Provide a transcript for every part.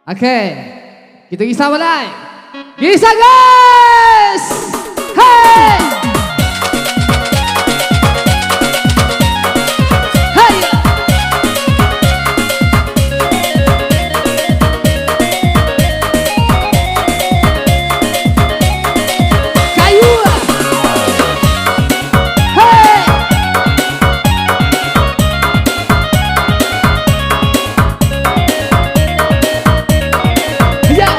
Oke, kita kisah balai. Kisah guys. Hey. Hey. Kayu. Hey. Ya.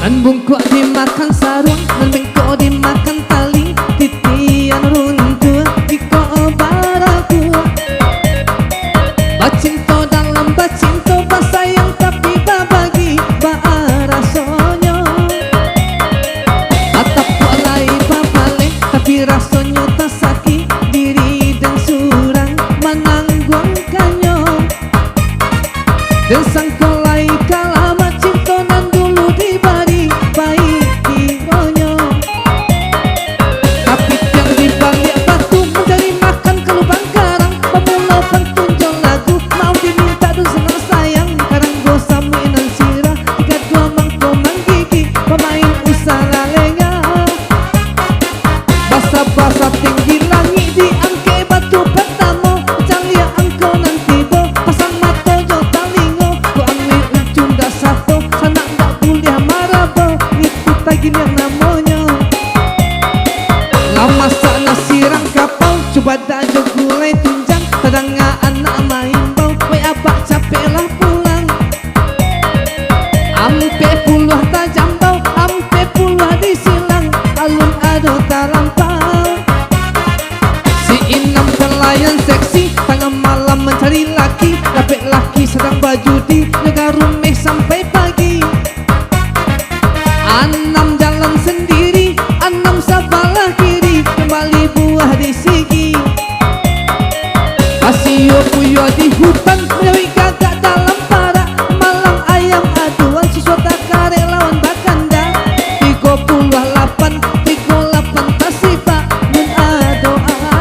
Nan bungkuk dimakan sarung, nan bengkok dimakan tali, titian runtuh di kau baraku. Bacinto dalam bacinto, basayang tapi babagi rasonyo. Atap walai babale, tapi rasonyo tak sakit diri dan surang menanggung kanyo. Dan sang kolai kalama cinto nan dulu dibari baik kironyo. Tapi yang dibalik batu mencari makan ke lubang karang, pemulau pentunjol lagu mau diminta dan senang sayang. Karang gosa mainan sirah, tiga dua mangkomang gigi, pemain usaha lenga. Basa-basa tinggi langit diangke batu pertama, calia angko nanti bo pasang mato jo talingo. Ku ambil uncung dah sapo, sanak dak kuliah marabo, ngikut tagin yang namanya. Lama sana sirang kapau, coba dah jo gulai tunjang, tadanga anak main bau, we abak capek lah pulang. Ampe puluh tajam bau, ampe puluh disilang, alun ado tarampau. Si Inam pelayan seksi, tengah malam mencari laki, dapet laki sedang berjudi, jaga rumah sampai pagi. Anam jalan sendiri, Anam sebelah kiri, kembali buah di sigi. Pasio puyo di hutan, menawi gagak dalam parak, malam ayam aduan, siswa tak kare lawan bakanda. 38, 38 tasiba, mun ado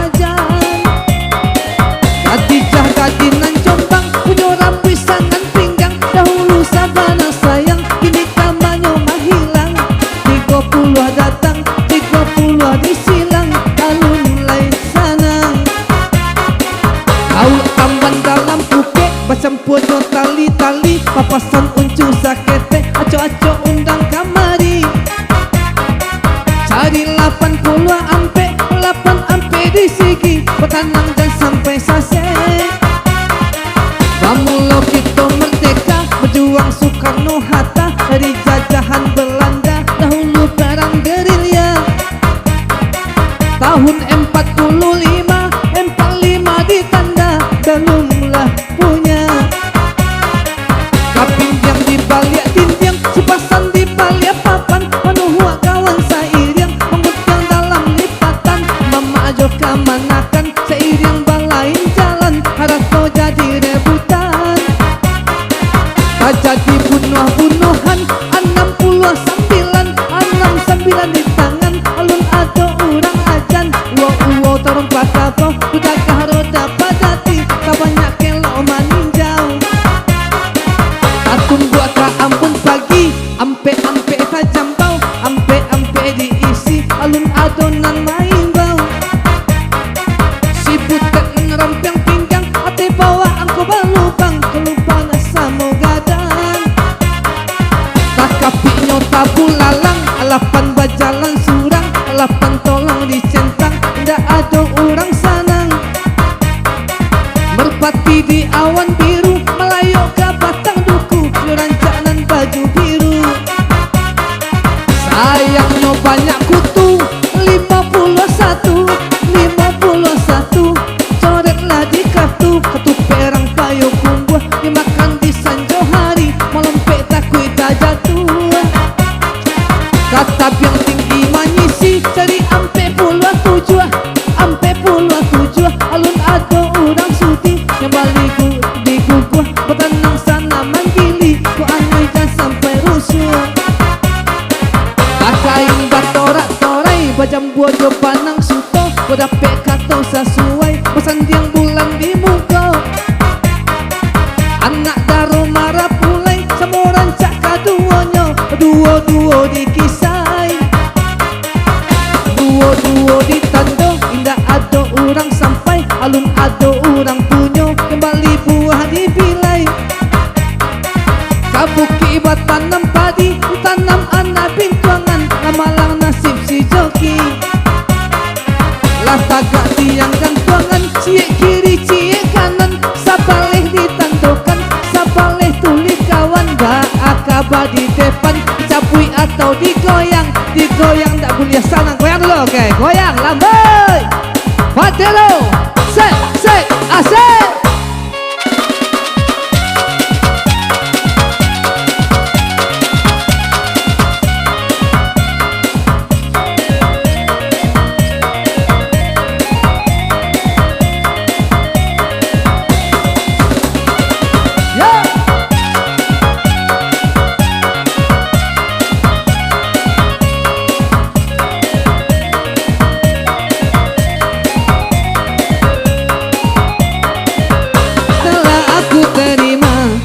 ajan. Khadijah gadinan Jombang, punya rambu sangan pinggang, dahulu sabana sayang, kini kamanyo menghilang. 30 datang, 30 disilang, lalu mulai sanang. Kau tamban dalam puke, bercampurnya tali-tali, papasan uncu sakete, aco-aco undang kamari. Cari 80 ampe, 8 ampe di sigi, petanang dan sampai sase. Pamulau kita merdeka, berjuang Soekarno Hatta, dari jajahan Belanda, dahulu perang gerilya. Tahun 45, 45 ditanda, belumlah punya. Kaping yang dibalik tindiang, sipasan dibalik papan, menuhua kawan sairiang, mengutang dalam lipatan. Mama ajo kamanakan, seiring balain jalan, harap kau jadi rebutan. Tak jadi bunuh-bunuhan, 69, 69 di tangan, alun ado urang ajan. Uwo torong patabo, udah karoda padati, tak banyak kelo maninjau. Atum buat ka ampun pagi, ampe-ampe tajam bau, ampe-ampe diisi, alun adonan main bau. Si butet ngerempeng pinggang, ate bawa angko balubang, kelupaan samo gadan. Tak kapinyo tabu lalang, alapan bajalan surang, alapan tolong dicentang, ndak ada orang sanang. Merpati di awan biru, Melayu ke batang duku, rancangan baju biru. Sayangnya banyak kutu, 51, 51, coretlah di kartu, ketup perang payo kumbuh, dimakan di sanjo hari, malam pek takui tak jatuh. Kata yang tinggi manyisi, cari ampe puluh 7, ampe puluh 7, alun ado urang suti, yang balik di guguh, betenang sana orang punyo kembali buah di bilai. Kabuki ibat tanam padi, tanam anak bintuangan, lamalang nasib si joki. Lah tagak tiang gantuangan, cie kiri cie kanan, sabaleh ditandokan, sabaleh tuli kawan, akaba di depan, capui atau digoyang, digoyang tak boleh sana, goyang dulu, oke, goyang, lambai, patelo, se, asik.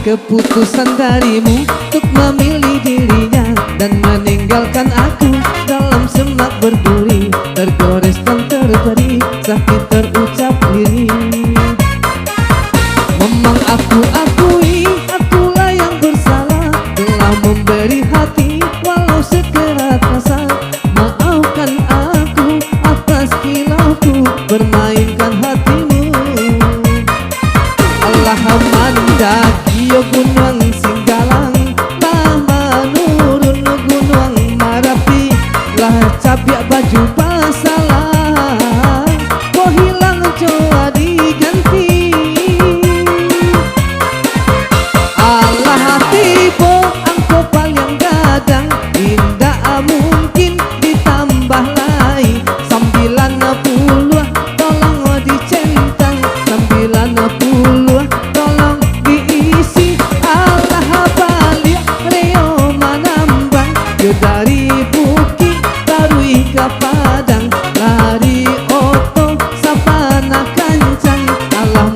Keputusan darimu untuk memilih dirinya dan meninggalkan aku dalam semak berduri, tergores dan terberi, sakit terucap diri. Memang aku akui, akulah yang bersalah, telah memberi hati walau sekerat rasa. Maafkan aku atas kilauku bermainkan hatimu. Allah mandaki yo gunung Singgalang, lah menurun gunung Marapi, lah cabiak baju pasalah, kok hilang coba diganti. Allah tiba angko paling gadang, indah mungkin ditambah lagi 90, tolong dicentang 90. Dari Bukit Barui ke Padang, lari oto sapana kancang, Allah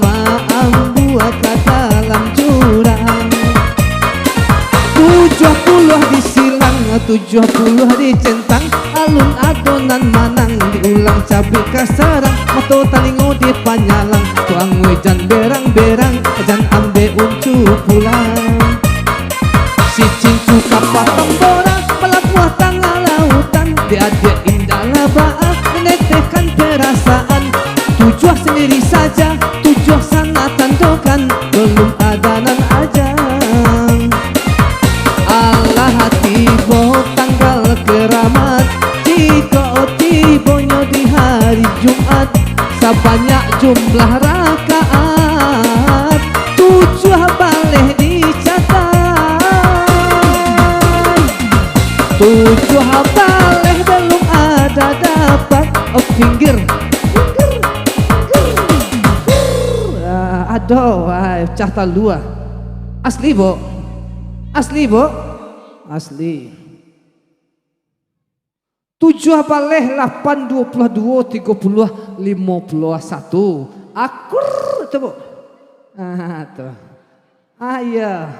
buat ke dalam jurang. 70 disilang, 70 dicentang, alun adonan manang, diulang cabik kasarang, mato talingo di panyalang, tuang wejan berang-berang, jan ambe uncu pulang. Si cincu kapatang borang, buah tengah lautan, diadek indah labaan, menetekan perasaan. Tujuh sendiri saja, tujuh sana tandokan, belum ada nan ajang. Allah tiba tanggal keramat, jika tibonyo di hari Jumat, sebanyak jumlah rakaat 7 baleh dicatat. 7 baleh belum ada dapat. Oh pinggir, aduh, cah talua. Asli bo, asli bo, asli. 7 baleh 8, 22, 30, 51. Akur itu bo. Tuh. Iya.